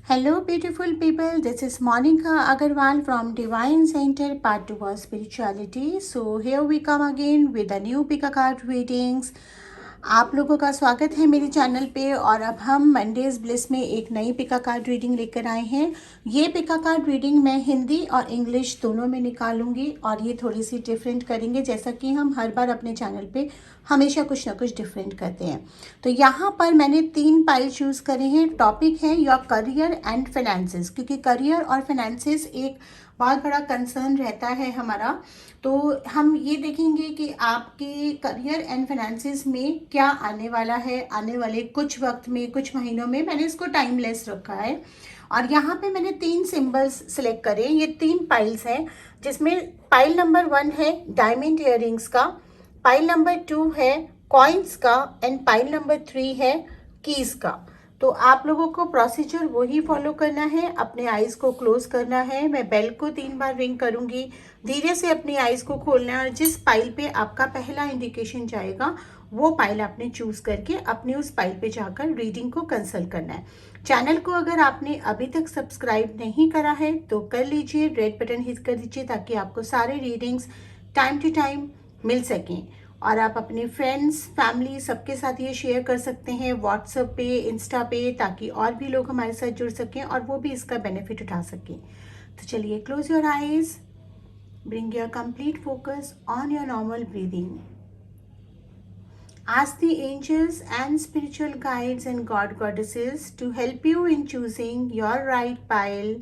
Hello, beautiful people. This is Monica Agarwal from Divine Center, Part 2 of Spirituality. So, here we come again with a new pick a card readings. आप लोगों का स्वागत है मेरे channel पे। और अब हम मंडेज ब्लिस में एक नई पिका कार्ड रीडिंग लेकर आए हैं। ये पिका कार्ड रीडिंग मैं हिंदी और इंग्लिश दोनों में निकालूंगी और ये थोड़ी सी डिफरेंट करेंगे, जैसा कि हम हर बार अपने चैनल पे हमेशा कुछ ना कुछ डिफरेंट करते हैं। तो यहाँ पर मैंने 3 पाइल चूज़ करे हैं। टॉपिक है योर करियर एंड फाइनेंसेस, क्योंकि करियर और फाइनेंसेस एक बहुत बड़ा कंसर्न रहता है हमारा। तो हम ये देखेंगे कि आपके करियर एंड फाइनेंसेस में क्या आने वाला है आने वाले कुछ वक्त में, कुछ महीनों में। मैंने इसको टाइमलेस रखा है और यहाँ पे मैंने 3 सिंबल्स सिलेक्ट करे। ये 3 पाइल्स हैं, जिसमें पाइल नंबर 1 है डायमंड इयररिंग्स का, पाइल नंबर 2 है कॉइन्स का एंड पाइल नंबर 3 है कीज का। तो आप लोगों को प्रोसीजर वही फॉलो करना है। अपने आईज को क्लोज करना है। मैं बेल को 3 बार रिंग करूंगी। धीरे से अपनी आईज को खोलना है और जिस पाइल पे आपका पहला इंडिकेशन जाएगा वो पाइल आपने चूज करके अपने उस पाइल पे जाकर रीडिंग को कंसल्ट करना है। चैनल को अगर आपने अभी तक सब्सक्राइब नहीं करा है तो कर लीजिए, रेड बटन हिट कर दीजिए ताकि आपको सारे रीडिंग्स टाइम टू टाइम मिल सकें। और आप अपने फ्रेंड्स, फैमिली सबके साथ ये शेयर कर सकते हैं व्हाट्सएप पे, इंस्टा पे, ताकि और भी लोग हमारे साथ जुड़ सकें और वो भी इसका बेनिफिट उठा सकें। तो चलिए, close your eyes, bring your complete focus on your normal breathing. Ask the angels and spiritual guides and God goddesses to help you in choosing your right pile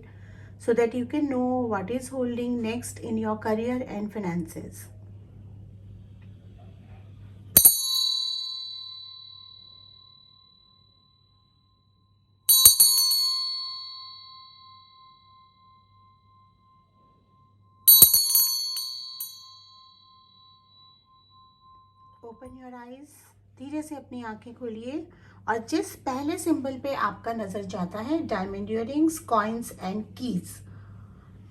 so that you can know what is holding next in your career and finances. Open your eyes, धीरे से अपनी आंखें खोलिए और जिस पहले symbol पे आपका नजर जाता है diamond earrings, coins and keys.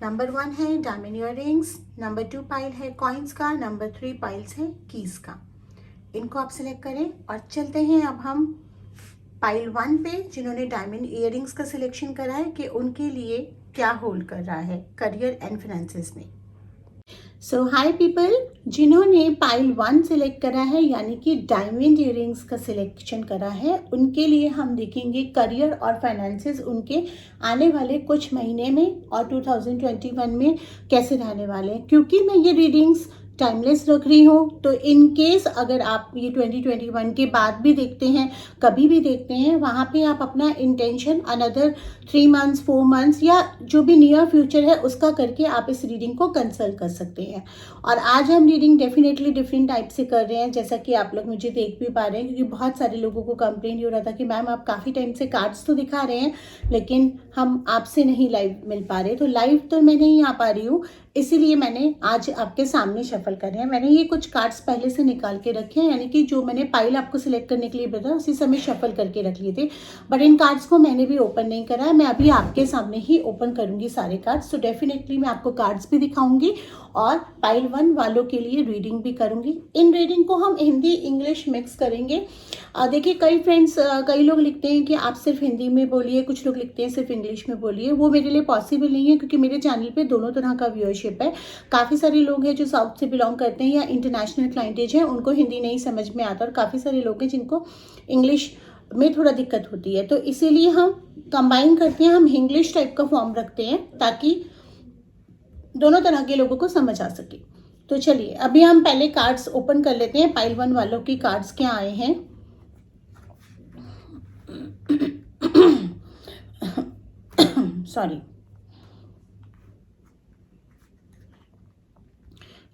Number 1 है डायमंड इयररिंग्स, नंबर 2 पाइल है कॉइन्स का, नंबर 3 पाइल्स है कीज का। इनको आप सिलेक्ट करें और चलते हैं अब हम पाइल 1 पे, जिन्होंने डायमंड इयररिंग्स का सिलेक्शन करा है कि उनके लिए क्या होल्ड कर रहा है करियर एंड फाइनेंसेस में। सो हाय पीपल, जिन्होंने पाइल 1 सिलेक्ट करा है यानी कि डायमंड इयररिंग्स का सिलेक्शन करा है, उनके लिए हम देखेंगे करियर और फाइनेंसेस उनके आने वाले कुछ महीने में और 2021 में कैसे रहने वाले हैं। क्योंकि मैं ये रीडिंग्स टाइमलेस रख रही हूँ तो इन केस अगर आप ये 2021 के बाद भी देखते हैं, कभी भी देखते हैं, वहाँ पे आप अपना इंटेंशन अनदर 3 मंथ्स 4 मंथ्स या जो भी नियर फ्यूचर है उसका करके आप इस रीडिंग को कंसल्ट कर सकते हैं। और आज हम रीडिंग डेफिनेटली डिफरेंट टाइप से कर रहे हैं, जैसा कि आप लोग मुझे देख भी पा रहे हैं, क्योंकि बहुत सारे लोगों को कंप्लेंट हो रहा था कि मैम आप काफ़ी टाइम से कार्ड्स तो दिखा रहे हैं लेकिन हम आपसे नहीं लाइव मिल पा रहे। तो लाइव तो मैं नहीं आ पा रही हूँ, इसीलिए मैंने आज आपके सामने शफल कर रहे हैं। मैंने ये कुछ कार्ड्स पहले से निकाल के रखे हैं, यानी कि जो मैंने पाइल आपको सिलेक्ट करने के लिए बताया उसी समय शफल करके रख लिए थे, बट इन कार्ड्स को मैंने भी ओपन नहीं करा है। मैं अभी आपके सामने ही ओपन करूंगी सारे कार्ड्स। तो डेफिनेटली मैं आपको कार्ड्स भी दिखाऊंगी और पाइल 1 वालों के लिए रीडिंग भी करूंगी। इन रीडिंग को हम हिंदी इंग्लिश मिक्स करेंगे। देखिए, कई फ्रेंड्स, कई लोग लिखते हैं कि आप सिर्फ हिंदी में बोलिए, कुछ लोग लिखते हैं सिर्फ इंग्लिश में बोलिए। वो मेरे लिए पॉसिबल नहीं है, क्योंकि मेरे चैनल पे दोनों तरह का व्यूअरशिप है। काफ़ी सारे लोग हैं जो साउथ से बिलोंग करते हैं या इंटरनेशनल क्लाइंटेज हैं, उनको हिंदी नहीं समझ में आता, और काफ़ी सारे लोग हैं जिनको इंग्लिश में थोड़ा दिक्कत होती है। तो इसीलिए हम कंबाइन करते हैं, हम इंग्लिश टाइप का फॉर्म रखते हैं ताकि दोनों तरह के लोगों को समझ आ सके। तो चलिए, अभी हम पहले कार्ड्स ओपन कर लेते हैं। पाइल 1 वालों की कार्ड्स क्या आए हैं। सॉरी,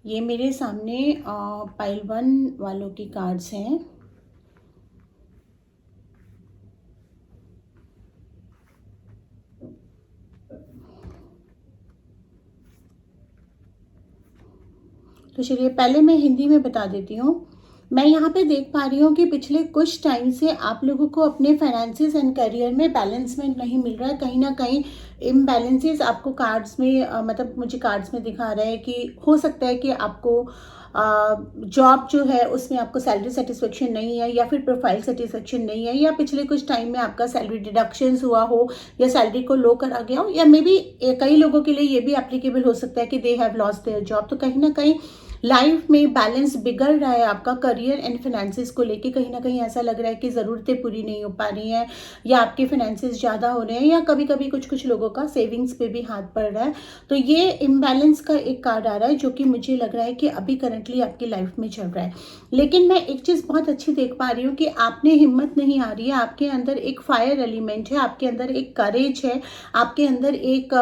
ये मेरे सामने पाइल 1 वालों की कार्ड्स हैं। तो चलिए, पहले मैं हिंदी में बता देती हूँ। मैं यहाँ पे देख पा रही हूँ कि पिछले कुछ टाइम से आप लोगों को अपने फाइनेंसिस एंड करियर में बैलेंसमेंट नहीं मिल रहा है। कहीं ना कहीं इम्बैलेंसेस आपको कार्ड्स में मतलब मुझे कार्ड्स में दिखा रहा है कि हो सकता है कि आपको जॉब जो है उसमें आपको सैलरी सेटिस्फेक्शन नहीं है, या फिर प्रोफाइल सेटिस्फेक्शन नहीं है, या पिछले कुछ टाइम में आपका सैलरी डिडक्शंस हुआ हो, या सैलरी को लो करा गया हो, या मे बी कई लोगों के लिए ये भी एप्लीकेबल हो सकता है कि they have lost their job. तो कहीं ना कहीं लाइफ में बैलेंस बिगड़ रहा है आपका करियर एंड फाइनेंसिस को लेके। कहीं ना कहीं ऐसा लग रहा है कि ज़रूरतें पूरी नहीं हो पा रही हैं, या आपके फाइनेंसिस ज़्यादा हो रहे हैं, या कभी कभी कुछ लोगों का सेविंग्स पे भी हाथ पड़ रहा है। तो ये इम्बैलेंस का एक कार्ड आ रहा है जो कि मुझे लग रहा है कि अभी करंटली आपकी लाइफ में चल रहा है। लेकिन मैं एक चीज़ बहुत अच्छी देख पा रही हूँ कि आपने हिम्मत नहीं आ रही है, आपके अंदर एक फायर एलिमेंट है, आपके अंदर एक करेज है, आपके अंदर एक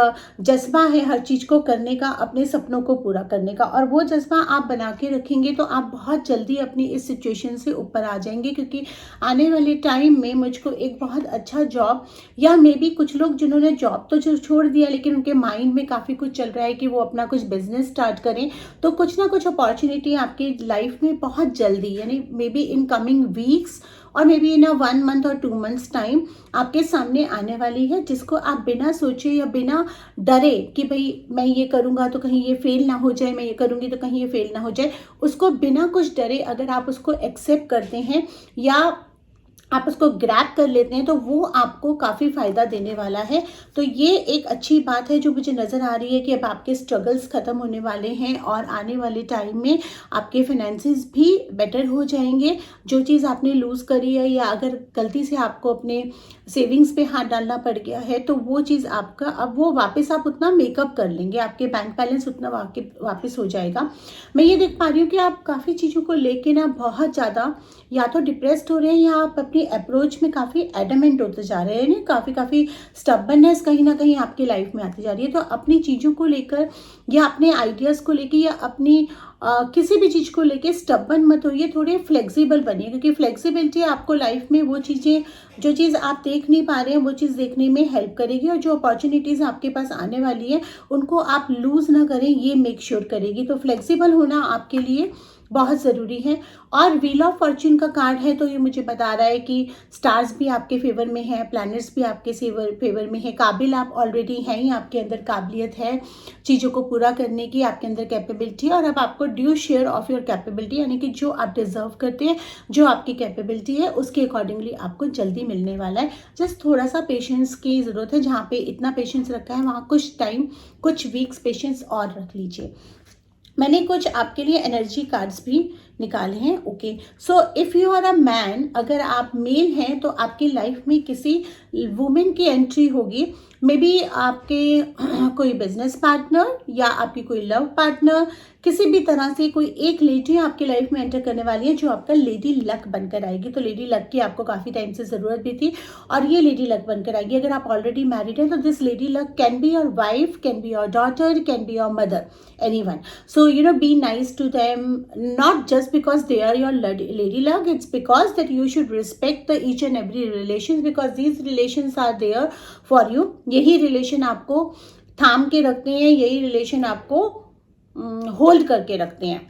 जज्बा है हर चीज़ को करने का, अपने सपनों को पूरा करने का। और वो जज्बा आप बना के रखेंगे तो आप बहुत जल्दी अपनी इस सिचुएशन से ऊपर आ जाएंगे, क्योंकि आने वाले टाइम में मुझको एक बहुत अच्छा जॉब, या मे बी कुछ लोग जिन्होंने जॉब तो छोड़ दिया लेकिन उनके माइंड में काफ़ी कुछ चल रहा है कि वो अपना कुछ बिजनेस स्टार्ट करें, तो कुछ ना कुछ अपॉर्चुनिटी आपकी लाइफ में बहुत जल्दी, यानी may be in coming weeks और मे बी इन 1 मंथ और 2 मंथ्स टाइम आपके सामने आने वाली है, जिसको आप बिना सोचे या बिना डरे कि भाई मैं ये करूँगा तो कहीं ये फेल ना हो जाए, मैं ये करूँगी तो कहीं ये फेल ना हो जाए, उसको बिना कुछ डरे अगर आप उसको एक्सेप्ट करते हैं या आप उसको ग्रैब कर लेते हैं तो वो आपको काफ़ी फ़ायदा देने वाला है। तो ये एक अच्छी बात है जो मुझे नज़र आ रही है कि अब आपके स्ट्रगल्स ख़त्म होने वाले हैं और आने वाले टाइम में आपके फाइनेंसिस भी बेटर हो जाएंगे। जो चीज़ आपने लूज़ करी है, या अगर गलती से आपको अपने सेविंग्स पे हाथ डालना पड़ गया है, तो वो चीज़ आपका अब वो वापस आप उतना मेकअप कर लेंगे, आपके बैंक बैलेंस उतना वापस हो जाएगा। मैं ये देख पा रही हूँ कि आप काफ़ी चीज़ों को लेके ना बहुत ज़्यादा या तो डिप्रेस्ड हो रहे हैं, या आप अपनी अप्रोच में काफ़ी एडमेंट होते जा रहे हैं, काफ़ी स्टबर्ननेस कहीं ना कहीं आपकी लाइफ में आती जा रही है। तो अपनी चीज़ों को लेकर या अपने आइडियाज़ को लेकर या अपनी किसी भी चीज़ को लेके स्टबर्न मत होइए, थोड़े फ्लेक्सिबल बनिए, क्योंकि फ्लेक्सिबिलिटी आपको लाइफ में वो चीज़ें, जो चीज़ आप देख नहीं पा रहे हैं वो चीज़ देखने में हेल्प करेगी, और जो अपॉर्चुनिटीज़ आपके पास आने वाली है उनको आप लूज़ ना करें, ये मेक श्योर करेगी। तो फ्लेक्सिबल होना आपके लिए बहुत ज़रूरी है। और व्हील ऑफ फॉर्च्यून का कार्ड है, तो ये मुझे बता रहा है कि स्टार्स भी आपके फेवर में है, प्लैनेट्स भी आपके फेवर में है, काबिल आप ऑलरेडी हैं ही, आपके अंदर काबिलियत है चीज़ों को पूरा करने की, आपके अंदर कैपेबिलिटी, और अब आपको due share of your capability, यानी कि जो आप डिजर्व करते हैं, जो आपकी कैपेबिलिटी है उसके अकॉर्डिंगली आपको जल्दी मिलने वाला है। जस्ट थोड़ा सा पेशेंस की ज़रूरत है, जहाँ पे इतना पेशेंस रखा है वहाँ कुछ टाइम, कुछ वीक्स पेशेंस और रख लीजिए। मैंने कुछ आपके लिए एनर्जी कार्ड्स भी निकाले हैं। Okay, so if you are a man, अगर आप मेल हैं तो आपकी लाइफ में किसी वुमेन की एंट्री होगी। मे बी आपके कोई बिजनेस पार्टनर या आपकी कोई लव पार्टनर, किसी भी तरह से कोई एक लेडी आपकी लाइफ में एंटर करने वाली है जो आपका लेडी लक बनकर आएगी। तो लेडी लक की आपको काफ़ी टाइम से ज़रूरत भी थी और ये लेडी लक बनकर आएगी। अगर आप ऑलरेडी मैरिड हैं तो this lady luck can be your wife, can be your daughter, can be your mother, anyone. So be nice to them, not just because they are your lady luck, it's because that you should respect the each and every relations, because these relations are there for you. यही relation आपको थाम के रखते हैं, यही relation आपको hold करके रखते हैं।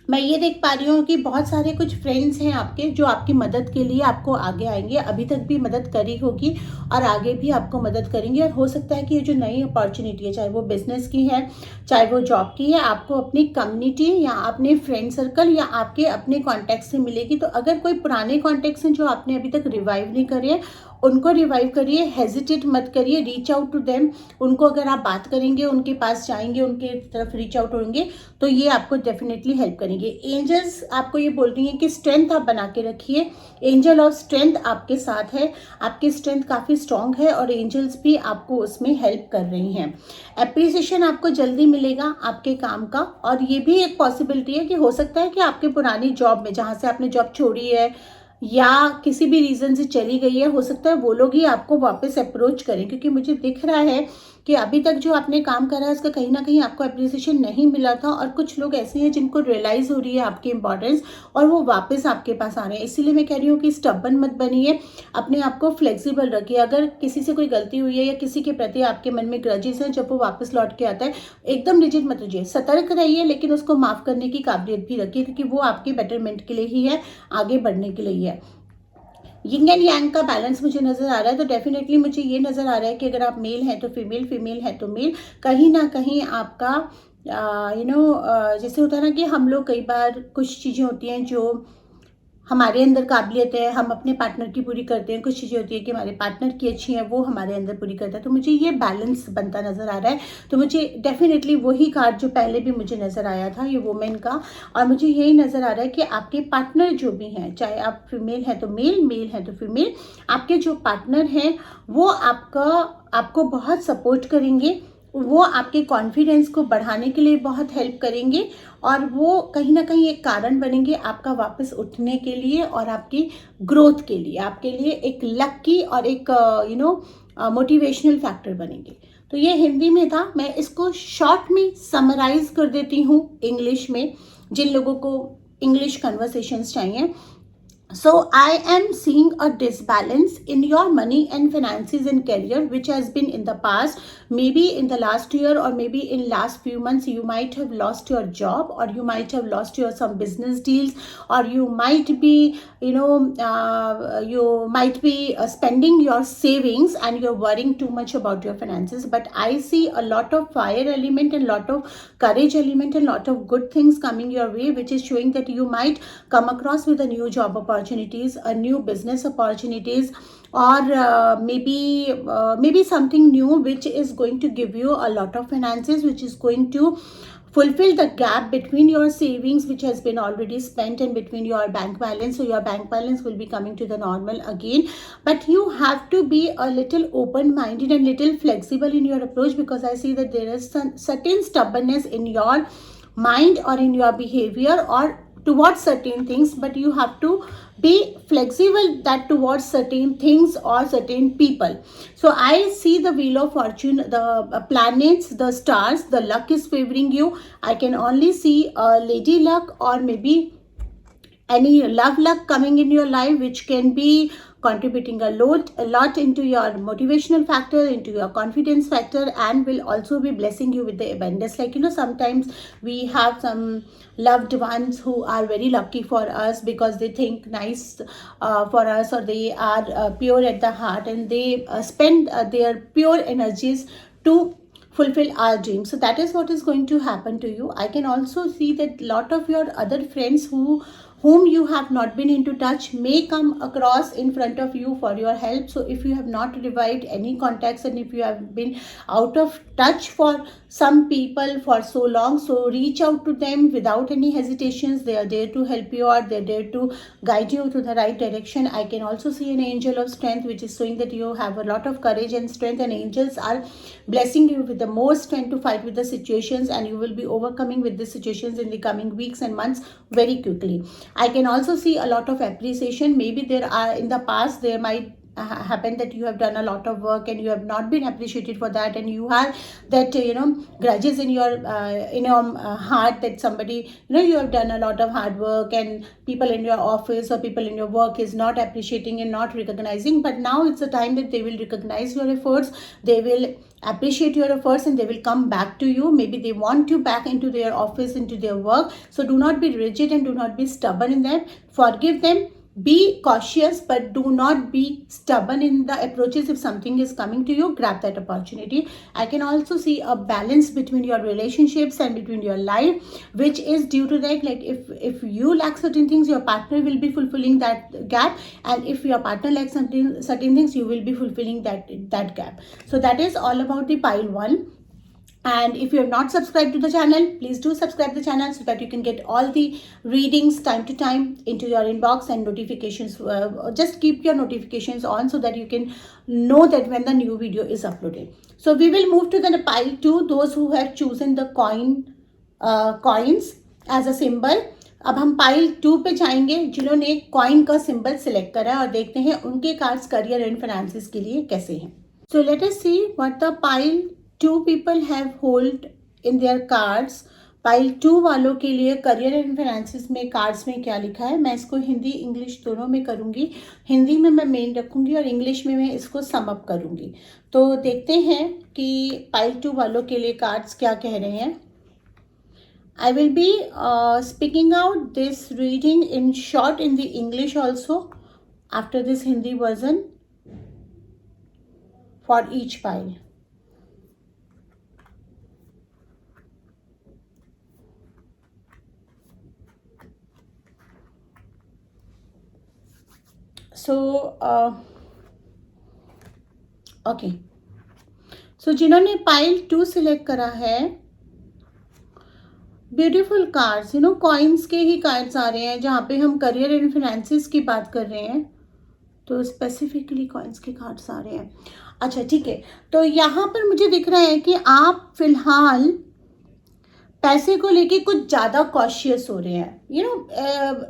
मैं ये देख पा रही हूँ कि बहुत सारे कुछ फ्रेंड्स हैं आपके जो आपकी मदद के लिए आपको आगे आएंगे, अभी तक भी मदद करी होगी और आगे भी आपको मदद करेंगे। और हो सकता है कि ये जो नई अपॉर्चुनिटी है, चाहे वो बिजनेस की है, चाहे वो जॉब की है, आपको अपनी कम्युनिटी या अपने फ्रेंड सर्कल या आपके अपने कॉन्टैक्ट से मिलेगी। तो अगर कोई पुराने कॉन्टैक्ट्स हैं जो आपने अभी तक रिवाइव नहीं करे, उनको रिवाइव करिए, हेजिटेट मत करिए, रीच आउट टू देम। उनको अगर आप बात करेंगे, उनके पास जाएंगे, उनके तरफ रीच आउट होंगे तो ये आपको डेफिनेटली हेल्प करेंगे। एंजल्स आपको ये बोल रही हैं कि स्ट्रेंथ आप बना के रखिए, एंजल ऑफ स्ट्रेंथ आपके साथ है, आपकी स्ट्रेंथ काफ़ी स्ट्रांग है और एंजल्स भी आपको उसमें हेल्प कर रही हैं। एप्रिसिएशन आपको जल्दी मिलेगा आपके काम का, और ये भी एक पॉसिबिलिटी है कि हो सकता है कि आपके पुरानी जॉब में, जहाँ से आपने जॉब छोड़ी है या किसी भी रीज़न से चली गई है, हो सकता है वो लोग ही आपको वापस अप्रोच करें, क्योंकि मुझे दिख रहा है कि अभी तक जो आपने काम करा है उसका कहीं ना कहीं आपको अप्रिसिएशन नहीं मिला था, और कुछ लोग ऐसे हैं जिनको रियलाइज हो रही है आपकी इंपॉर्टेंस और वो वापस आपके पास आ रहे हैं। इसीलिए मैं कह रही हूँ कि स्टबन मत बनिए, अपने आप को फ्लेक्सिबल रखिए। अगर किसी से कोई गलती हुई है या किसी के प्रति आपके मन में ग्रजेस हैं, जब वो वापस लौट के आता है एकदम रिजिड मत रहिए, सतर्क रहिए, लेकिन उसको माफ करने की काबिलियत भी रखिए, क्योंकि वो आपके बेटरमेंट के लिए ही है, आगे बढ़ने के लिए ही है। यिंग एंड यांग का बैलेंस मुझे नजर आ रहा है, तो डेफिनेटली मुझे ये नजर आ रहा है कि अगर आप मेल हैं तो फीमेल, फीमेल है तो मेल, कहीं ना कहीं आपका जैसे होता है ना कि हम लोग कई बार कुछ चीज़ें होती हैं जो हमारे अंदर काबिलियत है, हम अपने पार्टनर की पूरी करते हैं, कुछ चीज़ें होती है कि हमारे पार्टनर की अच्छी हैं, वो हमारे अंदर पूरी करता है, तो मुझे ये बैलेंस बनता नज़र आ रहा है। तो मुझे डेफिनेटली वही कार्ड जो पहले भी मुझे नज़र आया था, ये वुमेन का, और मुझे यही नज़र आ रहा है कि आपके पार्टनर जो भी हैं, चाहे आप फीमेल हैं तो मेल, मेल हैं तो फीमेल, आपके जो पार्टनर हैं वो आपको बहुत सपोर्ट करेंगे, वो आपके कॉन्फिडेंस को बढ़ाने के लिए बहुत हेल्प करेंगे, और वो कहीं ना कहीं एक कारण बनेंगे आपका वापस उठने के लिए और आपकी ग्रोथ के लिए, आपके लिए एक लकी और एक मोटिवेशनल फैक्टर बनेंगे। तो ये हिंदी में था, मैं इसको शॉर्ट में समराइज कर देती हूँ इंग्लिश में, जिन लोगों को इंग्लिश कन्वर्सेशंस चाहिए। So I am seeing a disbalance in your money and finances and career, which has been in the past, maybe in the last year or maybe in last few months. You might have lost your job, or you might have lost your some business deals, or you might be spending your savings and you're worrying too much about your finances. But I see a lot of fire element and lot of courage element and lot of good things coming your way, which is showing that you might come across with a new job opportunities, a new business opportunities, or maybe something new which is going to give you a lot of finances, which is going to fulfill the gap between your savings which has been already spent and between your bank balance. So your bank balance will be coming to the normal again, but you have to be a little open minded and little flexible in your approach, because I see that there is some certain stubbornness in your mind or in your behavior or towards certain things, but you have to be flexible that towards certain things or certain people. So I see the wheel of fortune, the planets, the stars, the luck is favoring you. I can only see a lady luck or maybe any love luck coming in your life, which can be contributing a lot into your motivational factor, into your confidence factor, and will also be blessing you with the abundance. Like, sometimes we have some loved ones who are very lucky for us because they think nice for us, or they are pure at the heart, and they spend their pure energies to fulfill our dreams. So that is what is going to happen to you. I can also see that lot of your other friends whom you have not been into touch may come across in front of you for your help. So if you have not revived any contacts, and if you have been out of touch for some people for so long, so reach out to them without any hesitations. They are there to help you out, they're there to guide you to the right direction. I can also see an angel of strength, which is showing that you have a lot of courage and strength, and angels are blessing you with the more strength to fight with the situations, and you will be overcoming with the situations in the coming weeks and months very quickly. I can also see a lot of appreciation. Maybe there are, in the past there might happen that you have done a lot of work and you have not been appreciated for that, and you have that grudges in your heart that somebody, you have done a lot of hard work and people in your office or people in your work is not appreciating and not recognizing. But now it's the time that they will recognize your efforts, they will appreciate your efforts, and they will come back to you. Maybe they want you back into their office, into their work. So do not be rigid and do not be stubborn in that. Forgive them, be cautious, but do not be stubborn in the approaches. If something is coming to you, grab that opportunity. I can also see a balance between your relationships and between your life, which is due to that, like if you lack certain things, your partner will be fulfilling that gap, and if your partner lacks certain things, you will be fulfilling that gap. So that is all about the pile 1. And if you have not subscribed to the channel, please do subscribe the channel so that you can get all the readings time to time into your inbox, and notifications. Just keep your notifications on so that you can know that when the new video is uploaded. So we will move to the pile 2, those who have chosen the coins as a symbol. अब हम pile 2 पे जाएंगे जिन्होंने coin का symbol select करा है, और देखते हैं उनके कार्ड्स करियर एंड फाइनेंसेस के लिए कैसे हैं. So let us see what the pile 2 people have hold in their cards. Pile 2 वालों के लिए करियर एंड फाइनेंसेस में कार्ड्स में क्या लिखा है, मैं इसको हिंदी इंग्लिश दोनों में करूँगी. हिंदी में मैं मेन रखूँगी और इंग्लिश में मैं इसको सम अप करूँगी. तो देखते हैं कि पाइल 2 वालों के लिए कार्ड्स क्या कह रहे हैं. I will be speaking out this reading in short in the English also after this Hindi version for each pile. So okay. So जिन्होंने पाइल 2 सिलेक्ट करा है, ब्यूटीफुल कार्ड्स, कॉइन्स के ही कार्ड्स आ रहे हैं जहाँ पे हम करियर एंड फाइनेंसेस की बात कर रहे हैं, तो स्पेसिफिकली कॉइन्स के कार्ड्स आ रहे हैं. अच्छा ठीक है. तो यहाँ पर मुझे दिख रहा है कि आप फिलहाल पैसे को लेके कुछ ज़्यादा कॉशियस हो रहे हैं.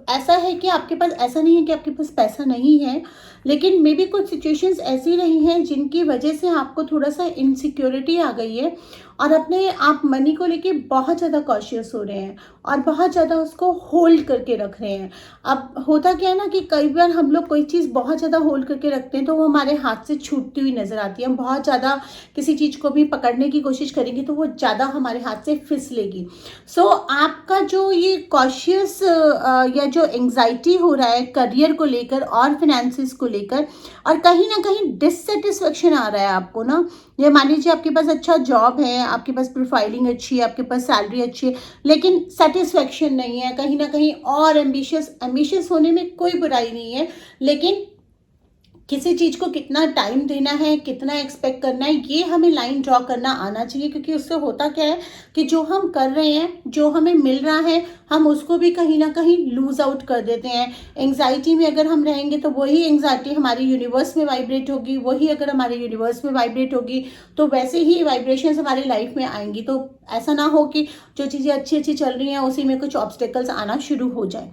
ऐसा है कि आपके पास, ऐसा नहीं है कि आपके पास पैसा नहीं है, लेकिन मे बी कुछ सिचुएशंस ऐसी रही हैं जिनकी वजह से आपको थोड़ा सा इनसिक्योरिटी आ गई है और अपने आप मनी को लेके बहुत ज़्यादा कॉशियस हो रहे हैं और बहुत ज़्यादा उसको होल्ड करके रख रहे हैं. अब होता क्या है ना कि कई बार हम लोग कोई चीज़ बहुत ज़्यादा होल्ड करके रखते हैं तो वो हमारे हाथ से छूटती हुई नज़र आती है. हम बहुत ज़्यादा किसी चीज़ को भी पकड़ने की कोशिश करेंगे तो वो ज़्यादा हमारे हाथ से फिसलेगी. सो आपका जो ये कॉशियस या जो एंग्जाइटी हो रहा है करियर को लेकर और फिनेंसेस को लेकर, और कहीं ना कहीं डिससेटिस्फेक्शन आ रहा है आपको ना. ये मान लीजिए आपके पास अच्छा जॉब है, आपके पास प्रोफाइलिंग अच्छी है, आपके पास सैलरी अच्छी है, लेकिन सेटिस्फेक्शन नहीं है कहीं ना कहीं. और एम्बिशियस होने में कोई बुराई नहीं है, लेकिन किसी चीज़ को कितना टाइम देना है, कितना एक्सपेक्ट करना है, ये हमें लाइन ड्रॉ करना आना चाहिए. क्योंकि उससे होता क्या है कि जो हम कर रहे हैं, जो हमें मिल रहा है, हम उसको भी कहीं ना कहीं लूज आउट कर देते हैं. एंग्जाइटी में अगर हम रहेंगे तो वही एंग्जाइटी हमारी यूनिवर्स में वाइब्रेट होगी, वही अगर हमारे यूनिवर्स में वाइब्रेट होगी तो वैसे ही वाइब्रेशंस हमारी लाइफ में आएंगी. तो ऐसा ना हो कि जो चीज़ें अच्छी अच्छी चल रही हैं उसी में कुछ ऑब्स्टेकल्स आना शुरू हो जाए.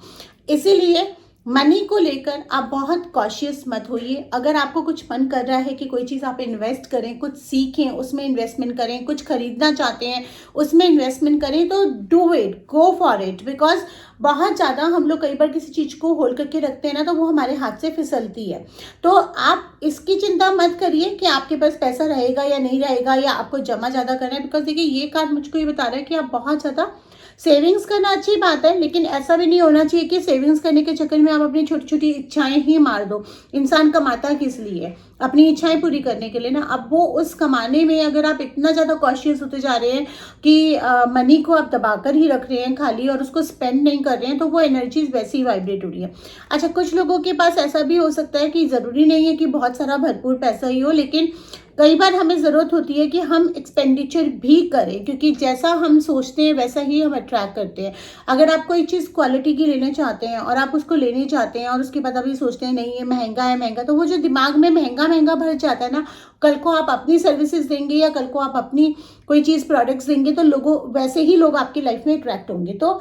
इसीलिए मनी को लेकर आप बहुत कॉशियस मत होइए. अगर आपको कुछ मन कर रहा है कि कोई चीज़ आप इन्वेस्ट करें, कुछ सीखें, उसमें इन्वेस्टमेंट करें, कुछ खरीदना चाहते हैं उसमें इन्वेस्टमेंट करें, तो do it, go for it. Because बहुत ज़्यादा हम लोग कई बार किसी चीज़ को होल्ड करके रखते हैं ना तो वो हमारे हाथ से फिसलती है. तो आप इसकी चिंता मत करिए कि आपके पास पैसा रहेगा या नहीं रहेगा या आपको जमा ज़्यादा करना है. बिकॉज देखिए ये कार्ड मुझको ये बता रहा है कि आप बहुत ज़्यादा सेविंग्स करना अच्छी बात है, लेकिन ऐसा भी नहीं होना चाहिए कि सेविंग्स करने के चक्कर में आप अपनी छोटी छोटी इच्छाएं ही मार दो. इंसान कमाता किस लिए? अपनी इच्छाएं पूरी करने के लिए ना. अब वो उस कमाने में अगर आप इतना ज़्यादा कॉशियस होते जा रहे हैं कि मनी को आप दबाकर ही रख रहे हैं खाली और उसको स्पेंड नहीं कर रहे हैं, तो वो एनर्जीज वैसे ही वाइब्रेट हो रही है. अच्छा, कुछ लोगों के पास ऐसा भी हो सकता है कि ज़रूरी नहीं है कि बहुत सारा भरपूर पैसा ही हो, लेकिन कई बार हमें ज़रूरत होती है कि हम एक्सपेंडिचर भी करें, क्योंकि जैसा हम सोचते हैं वैसा ही हम अट्रैक्ट करते हैं. अगर आप कोई चीज़ क्वालिटी की लेना चाहते हैं और आप उसको लेने चाहते हैं और उसके बाद अभी सोचते हैं नहीं ये महंगा है महंगा, तो वो जो दिमाग में महंगा महंगा भर जाता है ना, कल को आप अपनी सर्विसेज देंगे या कल को आप अपनी कोई चीज़ प्रोडक्ट्स देंगे तो लोगों वैसे ही लोग आपकी लाइफ में अट्रैक्ट होंगे. तो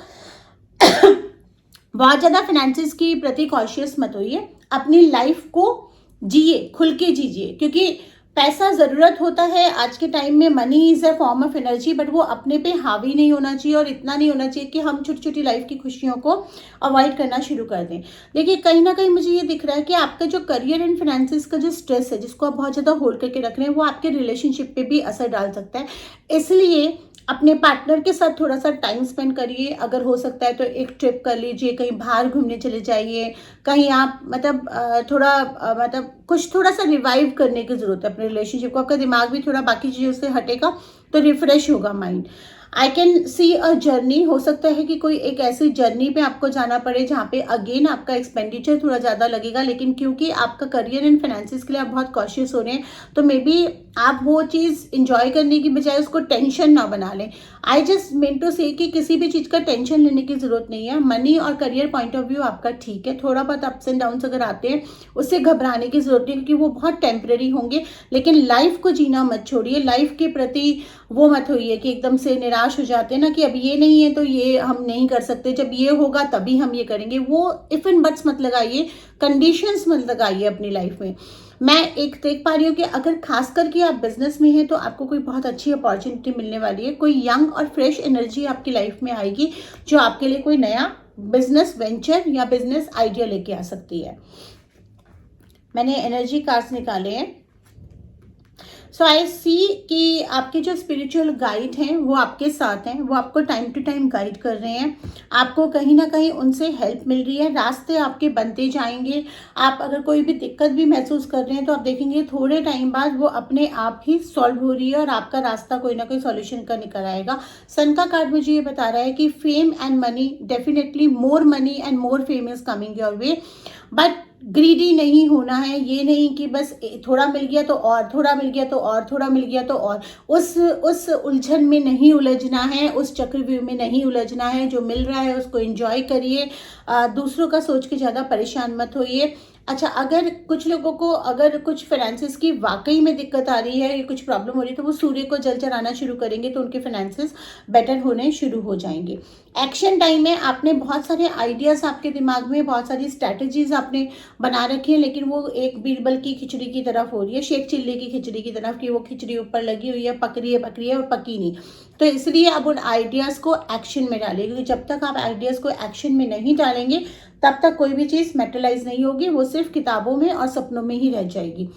बहुत ज़्यादा फाइनेंसेस की प्रति कॉशियस मत होइए. अपनी लाइफ को जिए, खुल के जीजिए, क्योंकि पैसा ज़रूरत होता है आज के टाइम में. Money is a form of energy, but वो अपने पे हावी नहीं होना चाहिए और इतना नहीं होना चाहिए कि हम छोटी छोटी लाइफ की खुशियों को अवॉइड करना शुरू कर दें. देखिए कहीं ना कहीं मुझे ये दिख रहा है कि आपका जो करियर एंड फाइनेंसेस का जो स्ट्रेस है, जिसको आप बहुत ज़्यादा होल्ड करके रख रहे हैं, वो आपके रिलेशनशिप पे भी असर डाल सकता है. इसलिए अपने पार्टनर के साथ थोड़ा सा टाइम स्पेंड करिए. अगर हो सकता है तो एक ट्रिप कर लीजिए, कहीं बाहर घूमने चले जाइए, कहीं आप मतलब कुछ थोड़ा सा रिवाइव करने की ज़रूरत है अपने रिलेशनशिप को. आपका दिमाग भी थोड़ा बाकी चीज़ों से हटेगा तो रिफ्रेश होगा mind. I can see a journey. हो सकता है कि कोई एक ऐसी जर्नी पे आपको जाना पड़े जहाँ पे अगेन आपका एक्सपेंडिचर थोड़ा ज़्यादा लगेगा, लेकिन क्योंकि आपका करियर एंड फाइनेंसेस के लिए आप बहुत कॉशियस हो रहे हैं तो मे बी आप वो चीज़ इंजॉय करने की बजाय उसको टेंशन ना बना लें. आई जस्ट मीन टू से कि किसी भी चीज़ का टेंशन लेने की ज़रूरत नहीं है. मनी और करियर पॉइंट ऑफ व्यू आपका ठीक है, थोड़ा बहुत अप्स एंड डाउन्स अगर आते हैं उससे घबराने की ज़रूरत नहीं, क्योंकि वो बहुत टेम्परेरी होंगे. लेकिन लाइफ को जीना मत छोड़िए, लाइफ के प्रति वो मत होइए कि एकदम से निराश निराश हो जाते हैं ना कि अब ये नहीं है तो ये हम नहीं कर सकते, जब ये होगा तभी हम ये करेंगे, वो इफ एंड बट्स मत लगाइए, कंडीशंस मत लगाइए अपनी लाइफ में। मैं एक देख पा रही हूँ कि अगर खास करके आप बिजनेस में हैं तो आपको कोई बहुत अच्छी अपॉर्चुनिटी मिलने वाली है, कोई यंग और फ्रेश एनर्जी आपकी लाइफ में आएगी जो आपके लिए कोई नया बिजनेस वेंचर या बिजनेस आइडिया लेके आ सकती है। मैंने एनर्जी कार्ड्स निकाले हैं। सो आई सी कि आपके जो स्पिरिचुअल गाइड हैं वो आपके साथ हैं, वो आपको टाइम टू टाइम गाइड कर रहे हैं, आपको कहीं ना कहीं उनसे हेल्प मिल रही है, रास्ते आपके बनते जाएंगे। आप अगर कोई भी दिक्कत भी महसूस कर रहे हैं तो आप देखेंगे थोड़े टाइम बाद वो अपने आप ही सॉल्व हो रही है और आपका रास्ता कोई ना कोई सॉल्यूशन का निकल आएगा। सन का कार्ड मुझे ये बता रहा है कि fame and money, definitely more money and more fame is coming your way, but greedy नहीं होना है। ये नहीं कि बस थोड़ा मिल गया तो और, थोड़ा मिल गया तो और, थोड़ा मिल गया तो और, उस उलझन में नहीं उलझना है, उस चक्रव्यूह में नहीं उलझना है। जो मिल रहा है उसको एंजॉय करिए, दूसरों का सोच के ज़्यादा परेशान मत होइए। अच्छा, अगर कुछ लोगों को अगर कुछ फाइनेंसिस की वाकई में दिक्कत आ रही है या कुछ प्रॉब्लम हो रही है तो वो सूर्य को जल चढ़ाना शुरू करेंगे तो उनके फाइनेंसिस बेटर होने शुरू हो जाएंगे। एक्शन टाइम में आपने बहुत सारे आइडियाज़ आपके दिमाग में, बहुत सारी स्ट्रैटेजीज आपने बना रखी है, लेकिन वो एक बीरबल की खिचड़ी की तरफ हो रही है, शेख चिल्ली की खिचड़ी की तरफ, कि वो खिचड़ी ऊपर लगी हुई है, पक रही है और पकी नहीं। तो इसलिए अब उन आइडियाज़ को एक्शन में डालिए, क्योंकि जब तक आप आइडियाज़ को एक्शन में नहीं डालेंगे तब तक कोई भी चीज़ मेटलाइज नहीं होगी, वो सिर्फ किताबों में और सपनों में ही रह जाएगी।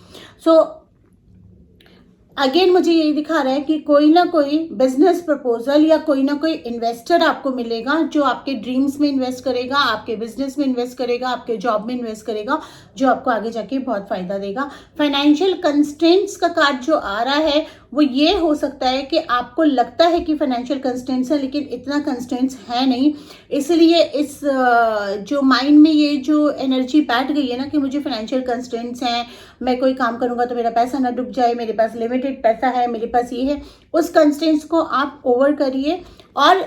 सो अगेन मुझे यही दिखा रहा है कि कोई ना कोई बिजनेस प्रपोजल या कोई ना कोई इन्वेस्टर आपको मिलेगा जो आपके ड्रीम्स में इन्वेस्ट करेगा, आपके बिजनेस में इन्वेस्ट करेगा, आपके जॉब में इन्वेस्ट करेगा, जो आपको आगे जाके बहुत फायदा देगा। फाइनेंशियल कंस्ट्रेंट्स का कार्ड जो आ रहा है वो ये हो सकता है कि आपको लगता है कि फाइनेंशियल कंस्ट्रेंट्स है, लेकिन इतना कंस्ट्रेंट्स है नहीं। इसलिए इस जो माइंड में ये जो एनर्जी बैठ गई है ना कि मुझे फाइनेंशियल कंस्ट्रेंट्स हैं, मैं कोई काम करूंगा तो मेरा पैसा ना डूब जाए, मेरे पास लिमिटेड पैसा है, मेरे पास ये है, उस कंस्ट्रेंट्स को आप ओवर करिए और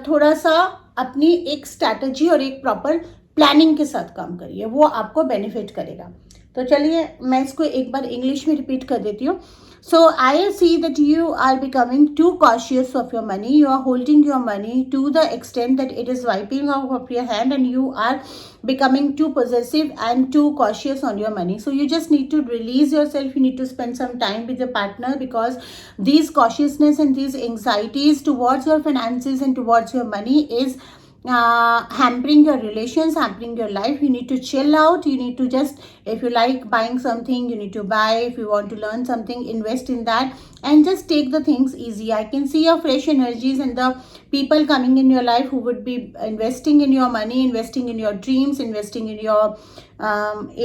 थोड़ा सा अपनी एक स्ट्रैटेजी और एक प्रॉपर प्लानिंग के साथ काम करिए, वो आपको बेनिफिट करेगा। तो चलिए मैं इसको एक बार इंग्लिश में रिपीट कर देती हूँ। So I see that you are becoming too cautious of your money. You are holding your money to the extent that it is wiping off of your hand, and you are becoming too possessive and too cautious on your money. So you just need to release yourself. You need to spend some time with your partner, because these cautiousness and these anxieties towards your finances and towards your money is hampering your relations, hampering your life. You need to chill out. You need to just, if you like buying something, you need to buy. If you want to learn something, invest in that and just take the things easy. I can see your fresh energies and the people coming in your life who would be investing in your money, investing in your dreams, investing in your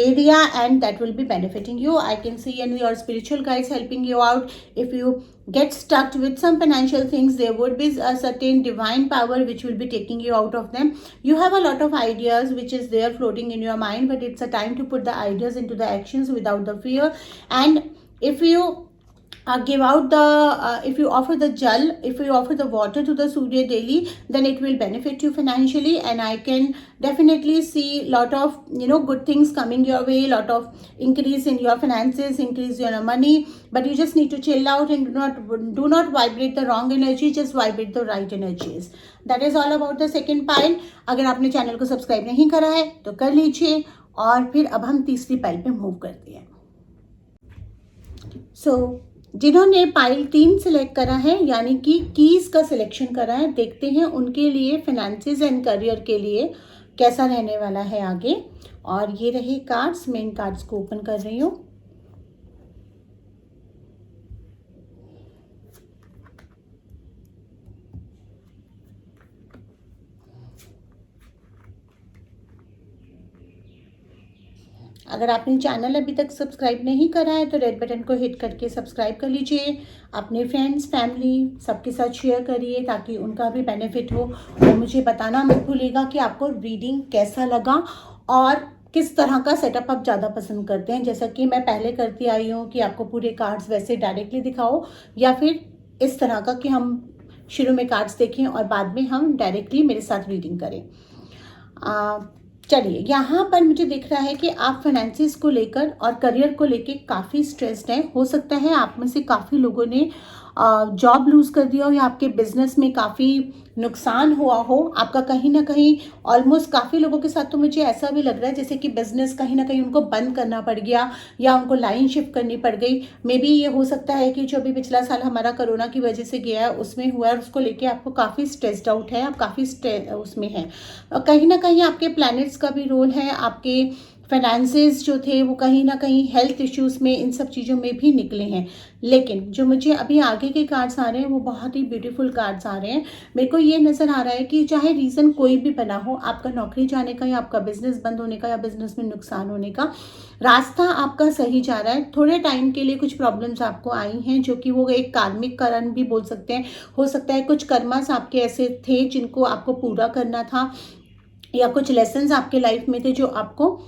area, and that will be benefiting you. I can see and your spiritual guides helping you out. If you get stuck with some financial things, there would be a certain divine power which will be taking you out of them. You have a lot of ideas which is there floating in your mind, but it's a time to put the ideas into the actions without the fear. And if you give out the if you offer the jal, if you offer the water to the Surya daily, then it will benefit you financially. And I can definitely see lot of good things coming your way, lot of increase in your finances, increase in your money. But you just need to chill out and do not vibrate the wrong energy, just vibrate the right energies. That is all about the second pile. अगर आपने channel को subscribe नहीं करा है तो कर लीजिए, और फिर अब हम तीसरी पाइल पे मूव करते हैं। जिन्होंने पाइल 3 सिलेक्ट करा है, यानी कि कीज का सिलेक्शन करा है, देखते हैं उनके लिए फाइनेंसेस एंड करियर के लिए कैसा रहने वाला है आगे। और ये रहे कार्ड्स, मैं इन कार्ड्स को ओपन कर रही हूँ। अगर आपने चैनल अभी तक सब्सक्राइब नहीं करा है तो रेड बटन को हिट करके सब्सक्राइब कर लीजिए, अपने फ्रेंड्स, फैमिली सबके साथ शेयर करिए ताकि उनका भी बेनिफिट हो। और मुझे बताना मत भूलिएगा कि आपको रीडिंग कैसा लगा और किस तरह का सेटअप आप ज़्यादा पसंद करते हैं। जैसा कि मैं पहले करती आई हूँ कि आपको पूरे कार्ड्स वैसे डायरेक्टली दिखाओ, या फिर इस तरह का कि हम शुरू में कार्ड्स देखें और बाद में हम डायरेक्टली मेरे साथ रीडिंग करें। चलिए, यहाँ पर मुझे दिख रहा है कि आप फाइनेंसिस को लेकर और करियर को लेकर काफ़ी स्ट्रेस्ड हैं। हो सकता है आप में से काफ़ी लोगों ने जॉब लूज़ कर दिया हो या आपके बिजनेस में काफ़ी नुकसान हुआ हो, आपका कहीं ना कहीं ऑलमोस्ट काफ़ी लोगों के साथ तो मुझे ऐसा भी लग रहा है जैसे कि बिजनेस कहीं ना कहीं उनको बंद करना पड़ गया या उनको लाइन शिफ्ट करनी पड़ गई। मे बी ये हो सकता है कि जो अभी पिछला साल हमारा कोरोना की वजह से गया है उसमें हुआ है, उसको लेके आपको काफ़ी स्ट्रेस्ड आउट है, आप काफ़ी उसमें हैं। कहीं ना कहीं आपके प्लैनेट्स का भी रोल है, आपके फाइनेंसेस जो थे वो कहीं ना कहीं हेल्थ इश्यूज में, इन सब चीज़ों में भी निकले हैं। लेकिन जो मुझे अभी आगे के कार्ड्स आ रहे हैं वो बहुत ही ब्यूटीफुल कार्ड्स आ रहे हैं। मेरे को ये नज़र आ रहा है कि चाहे रीज़न कोई भी बना हो, आपका नौकरी जाने का या आपका बिजनेस बंद होने का या बिजनेस में नुकसान होने का, रास्ता आपका सही जा रहा है। थोड़े टाइम के लिए कुछ प्रॉब्लम्स आपको आई हैं जो कि वो एक कार्मिक कारण भी बोल सकते हैं। हो सकता है कुछ कर्मास आपके ऐसे थे जिनको आपको पूरा करना था, या कुछ लेसन्स आपके लाइफ में थे जो आपको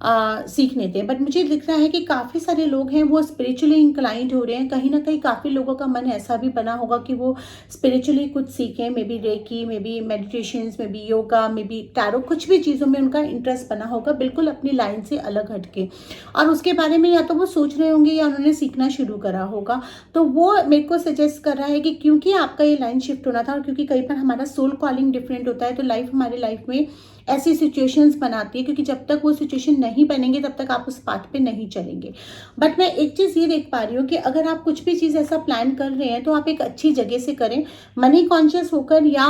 सीखने थे। बट मुझे दिख रहा है कि काफ़ी सारे लोग हैं वो स्पिरिचुअली इंक्लाइंड हो रहे हैं। कहीं ना कहीं काफ़ी लोगों का मन ऐसा भी बना होगा कि वो स्पिरिचुअली कुछ सीखें, maybe reiki, maybe meditations, maybe yoga, maybe tarot, कुछ भी चीज़ों में उनका इंटरेस्ट बना होगा बिल्कुल अपनी लाइन से अलग हटके, और उसके बारे में या तो वो सोच रहे होंगे या उन्होंने सीखना शुरू करा होगा। तो वो मेरे को सजेस्ट कर रहा है कि क्योंकि आपका ये लाइन शिफ्ट होना था, और क्योंकि कई बार हमारा सोल कॉलिंग डिफरेंट होता है, तो लाइफ हमारे लाइफ में ऐसी सिचुएशंस बनाती है, क्योंकि जब तक वो सिचुएशन नहीं बनेंगे तब तक आप उस पाथ पे नहीं चलेंगे। बट मैं एक चीज़ ये देख पा रही हूँ कि अगर आप कुछ भी चीज़ ऐसा प्लान कर रहे हैं तो आप एक अच्छी जगह से करें, मनी कॉन्शियस होकर, या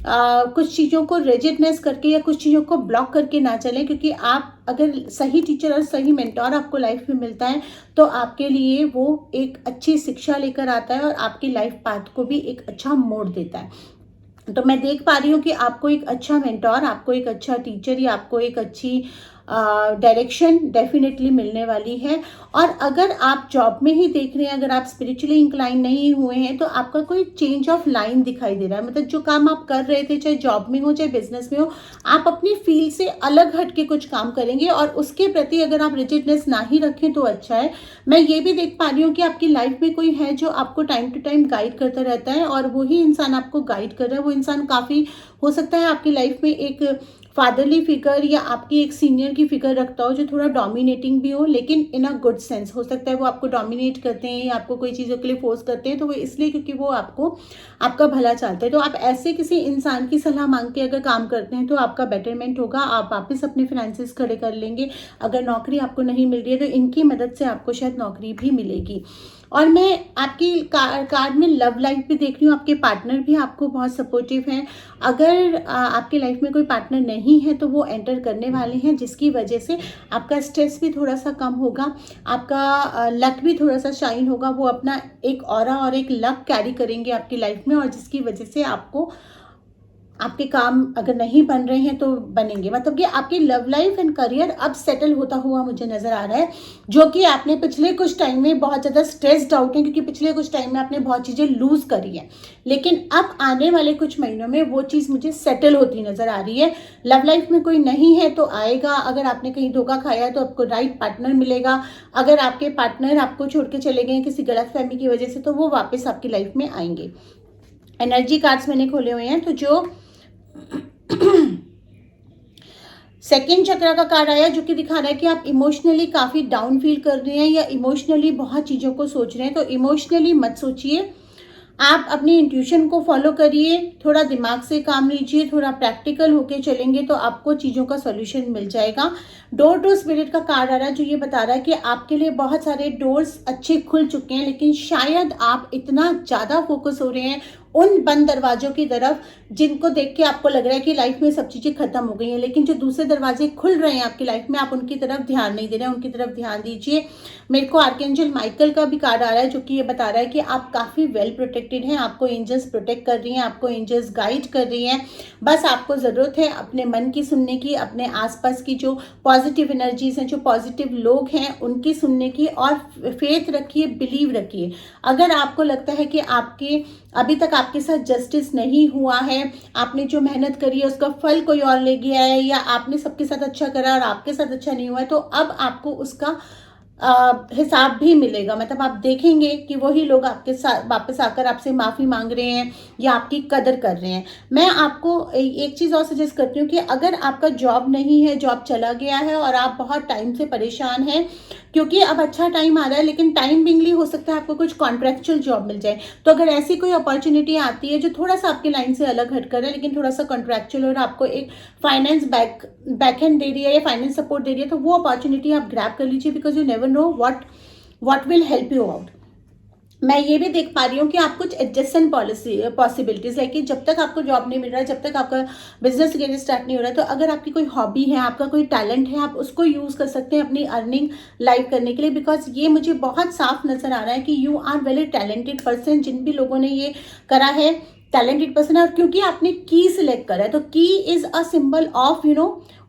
कुछ चीज़ों को रिजिडनेस करके या कुछ चीज़ों को ब्लॉक करके ना चलें। क्योंकि आप अगर सही टीचर और सही मेंटोर आपको लाइफ में मिलता है तो आपके लिए वो एक अच्छी शिक्षा लेकर आता है और आपकी लाइफ पाथ को भी एक अच्छा मोड़ देता है। तो मैं देख पा रही हूँ कि आपको एक अच्छा मेंटोर, आपको एक अच्छा टीचर, या आपको एक अच्छी डायरेक्शन डेफिनेटली मिलने वाली है। और अगर आप जॉब में ही देख रहे हैं, अगर आप स्पिरिचुअली इंक्लाइन नहीं हुए हैं, तो आपका कोई चेंज ऑफ लाइन दिखाई दे रहा है। मतलब जो काम आप कर रहे थे, चाहे जॉब में हो चाहे बिजनेस में हो, आप अपनी फील्ड से अलग हट के कुछ काम करेंगे, और उसके प्रति अगर आप रिजिडनेस ना ही रखें तो अच्छा है। मैं ये भी देख पा रही हूँ कि आपकी लाइफ में कोई है जो आपको टाइम टू टाइम गाइड करता रहता है, और वही इंसान आपको गाइड कर रहा है। वो इंसान काफ़ी, हो सकता है आपकी लाइफ में एक फादरली फिगर या आपकी एक सीनियर की फिगर रखता हो जो थोड़ा डोमिनेटिंग भी हो, लेकिन इन अ गुड सेंस। हो सकता है वो आपको डोमिनेट करते हैं या आपको कोई चीज़ों के लिए फोर्स करते हैं, तो वो इसलिए क्योंकि वो आपको आपका भला चाहते हैं। तो आप ऐसे किसी इंसान की सलाह मांग के अगर काम करते हैं तो आपका बेटरमेंट होगा, आप वापस अपने फाइनेंसेस खड़े कर लेंगे। अगर नौकरी आपको नहीं मिल रही है तो इनकी मदद से आपको शायद नौकरी भी मिलेगी। और मैं आपकी कार्ड में लव लाइफ भी देख रही हूँ, आपके पार्टनर भी आपको बहुत सपोर्टिव हैं। अगर आपकी लाइफ में कोई पार्टनर नहीं है तो वो एंटर करने वाले हैं, जिसकी वजह से आपका स्ट्रेस भी थोड़ा सा कम होगा, आपका लक भी थोड़ा सा शाइन होगा। वो अपना एक ऑरा और एक लक कैरी करेंगे आपकी लाइफ में, और जिसकी वजह से आपको आपके काम अगर नहीं बन रहे हैं तो बनेंगे। मतलब कि आपकी लव लाइफ एंड करियर अब सेटल होता हुआ मुझे नजर आ रहा है, जो कि आपने पिछले कुछ टाइम में बहुत ज़्यादा स्ट्रेस्ड आउट है, क्योंकि पिछले कुछ टाइम में आपने बहुत चीज़ें लूज करी है। लेकिन अब आने वाले कुछ महीनों में वो चीज़ मुझे सेटल होती नजर आ रही है। लव लाइफ में कोई नहीं है तो आएगा, अगर आपने कहीं धोखा खाया है तो आपको राइट पार्टनर मिलेगा। अगर आपके पार्टनर आपको छोड़ के चले गए किसी गलतफहमी की वजह से, तो वो वापस आपकी लाइफ में आएंगे। एनर्जी कार्ड्स मैंने खोले हुए हैं, तो जो सेकेंड चक्र का कार्ड आया जो कि दिखा रहा है कि आप इमोशनली काफ़ी डाउन फील कर रहे हैं या इमोशनली बहुत चीज़ों को सोच रहे हैं। तो इमोशनली मत सोचिए, आप अपनी इंट्यूशन को फॉलो करिए, थोड़ा दिमाग से काम लीजिए, थोड़ा प्रैक्टिकल होके चलेंगे तो आपको चीज़ों का सॉल्यूशन मिल जाएगा। डोर टू स्पिरिट का कार्ड आ रहा है जो ये बता रहा है कि आपके लिए बहुत सारे डोर्स अच्छे खुल चुके हैं, लेकिन शायद आप इतना ज़्यादा फोकस हो रहे हैं उन बंद दरवाजों की तरफ जिनको देख के आपको लग रहा है कि लाइफ में सब चीज़ें खत्म हो गई हैं, लेकिन जो दूसरे दरवाजे खुल रहे हैं आपकी लाइफ में, आप उनकी तरफ ध्यान नहीं दे रहे हैं, उनकी तरफ ध्यान दीजिए। मेरे को आर्कएंजल माइकल का भी कार्ड आ रहा है जो कि ये बता रहा है कि आप काफ़ी वेल प्रोटेक्टेड हैं, आपको एंजल्स प्रोटेक्ट कर रही हैं, आपको एंजल्स गाइड कर रही हैं। बस आपको ज़रूरत है अपने मन की सुनने की, अपने आसपास की जो पॉजिटिव एनर्जीज हैं, जो पॉजिटिव लोग हैं, उनकी सुनने की, और फेथ रखिए, बिलीव रखिए। अगर आपको लगता है कि आपके अभी तक आपके साथ जस्टिस नहीं हुआ है, आपने जो मेहनत करी है उसका फल कोई और ले गया है, या आपने सबके साथ अच्छा करा और आपके साथ अच्छा नहीं हुआ है, तो अब आपको उसका हिसाब भी मिलेगा। मतलब आप देखेंगे कि वही लोग आपके साथ वापस आकर आपसे माफ़ी मांग रहे हैं या आपकी कदर कर रहे हैं। मैं आपको एक चीज़ और सजेस्ट करती हूँ कि अगर आपका जॉब नहीं है, जॉब चला गया है और आप बहुत टाइम से परेशान हैं, क्योंकि अब अच्छा टाइम आ रहा है, लेकिन टाइम बिंगली हो सकता है आपको कुछ कॉन्ट्रेक्चुअल जॉब मिल जाए। तो अगर ऐसी कोई अपॉर्चुनिटी आती है जो थोड़ा सा आपकी लाइन से अलग हटकर है, लेकिन थोड़ा सा कॉन्ट्रेक्चुअल और आपको एक फाइनेंस बैकएंड दे रही है या फाइनेंस सपोर्ट दे रही है, तो वो अपॉर्चुनिटी आप ग्रैब कर लीजिए, because you never know what will help you out. मैं ये भी देख पा रही हूँ कि आप कुछ एडजस्टमेंट पॉसिबिलिटीज, लाइक कि जब तक आपको जॉब नहीं मिल रहा है, जब तक आपका बिजनेस करियर स्टार्ट नहीं हो रहा है, तो अगर आपकी कोई हॉबी है, आपका कोई टैलेंट है, आप उसको यूज कर सकते हैं अपनी अर्निंग लाइव करने के लिए। बिकॉज ये मुझे बहुत साफ नजर आ रहा है कि you are very talented person. जिन भी लोगों ने ये करा है, टैलेंटेड पर्सन है। और क्योंकि आपने की सिलेक्ट करा है, तो की is a symbol of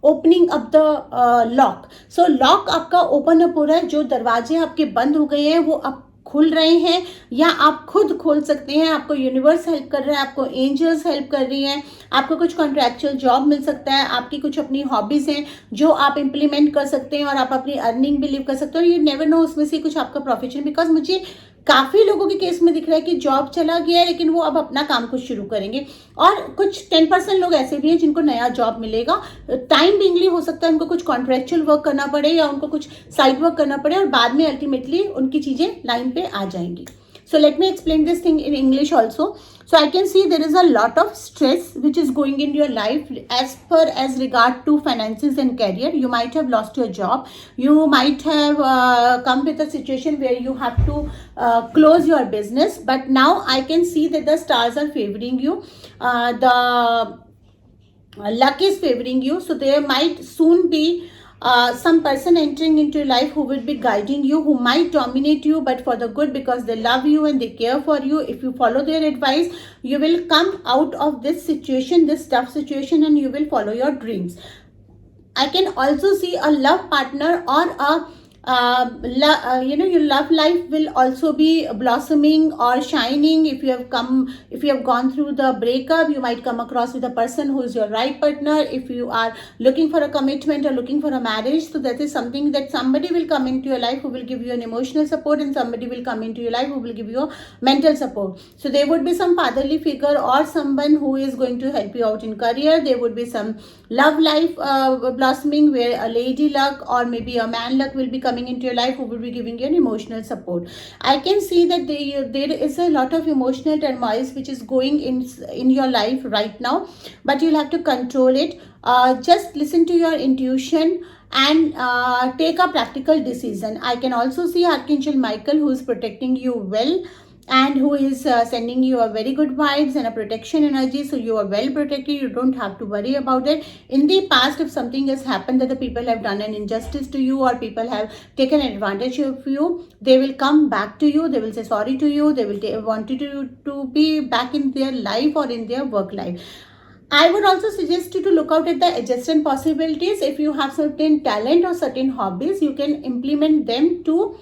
opening up the lock. So lock आपका ओपन अप हो रहा है। जो दरवाजे आपके बंद हो गए हैं वो अब खुल रहे हैं, या आप खुद खोल सकते हैं। आपको यूनिवर्स हेल्प कर रहा है, आपको एंजल्स हेल्प कर रही हैं, आपको कुछ कॉन्ट्रैक्चुअल जॉब मिल सकता है, आपकी कुछ अपनी हॉबीज हैं जो आप इंप्लीमेंट कर सकते हैं और आप अपनी अर्निंग भी लिव कर सकते हो। यू नेवर नो उसमें से कुछ आपका प्रोफेशन। बिकॉज मुझे काफी लोगों के केस में दिख रहा है कि जॉब चला गया है, लेकिन वो अब अपना काम कुछ शुरू करेंगे। और कुछ 10% लोग ऐसे भी हैं जिनको नया जॉब मिलेगा। टाइम बिंगली हो सकता है उनको कुछ कॉन्ट्रेक्चुअल वर्क करना पड़े या उनको कुछ साइड वर्क करना पड़े, और बाद में अल्टीमेटली उनकी चीजें लाइन पे आ जाएंगी। So let me explain this thing in English also. So I can see there is a lot of stress which is going in your life as regard to finances and career. You might have lost your job. You might have come with a situation where you have to close your business. But now I can see that the stars are favoring you. The luck is favoring you. So there might soon be some person entering into your life who will be guiding you, who might dominate you, but for the good, because they love you and they care for you. If you follow their advice, you will come out of this situation, this tough situation, and you will follow your dreams. I can also see a love partner or a your love life will also be blossoming or shining. If you have gone through the breakup, you might come across with a person who is your right partner. If you are looking for a commitment or looking for a marriage, so that is something that somebody will come into your life who will give you an emotional support, and somebody will come into your life who will give you mental support. So there would be some fatherly figure or someone who is going to help you out in career. There would be some love life blossoming, where a lady luck or maybe a man luck will be coming into your life, who will be giving you an emotional support. I can see that there is a lot of emotional turmoil which is going in your life right now, but you'll have to control it. Just listen to your intuition and take a practical decision. I can also see Archangel Michael, who is protecting you well, and who is sending you a very good vibes and a protection energy. So you are well protected. You don't have to worry about it. In the past, if something has happened that the people have done an injustice to you, or people have taken advantage of you, they will come back to you. They will say sorry to you. They will want you to be back in their life or in their work life. I would also suggest you to look out at the adjacent possibilities. If you have certain talent or certain hobbies, you can implement them to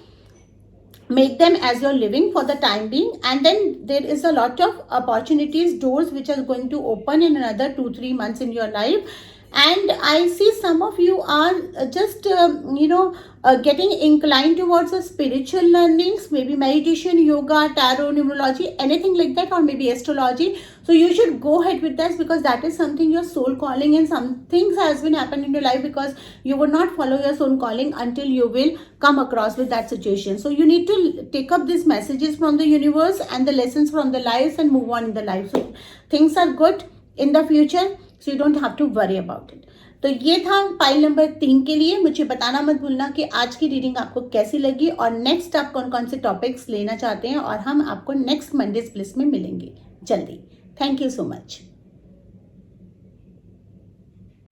make them as your living for the time being. And then there is a lot of opportunities, doors which are going to open in another 2-3 months in your life. And I see some of you are just getting inclined towards the spiritual learnings, maybe meditation, yoga, tarot, numerology, anything like that, or maybe astrology. So you should go ahead with this, because that is something your soul calling, and some things has been happened in your life because you would not follow your soul calling until you will come across with that situation. So you need to take up these messages from the universe and the lessons from the lives and move on in the life. So things are good in the future, so you don't have to worry about it. तो ये था pile number 3 के लिए। मुझे बताना मत भूलना कि आज की रीडिंग आपको कैसी लगी, और नेक्स्ट आप कौन कौन से टॉपिक्स लेना चाहते हैं, और हम आपको नेक्स्ट मंडेज प्लेस में मिलेंगे जल्दी। Thank you so much.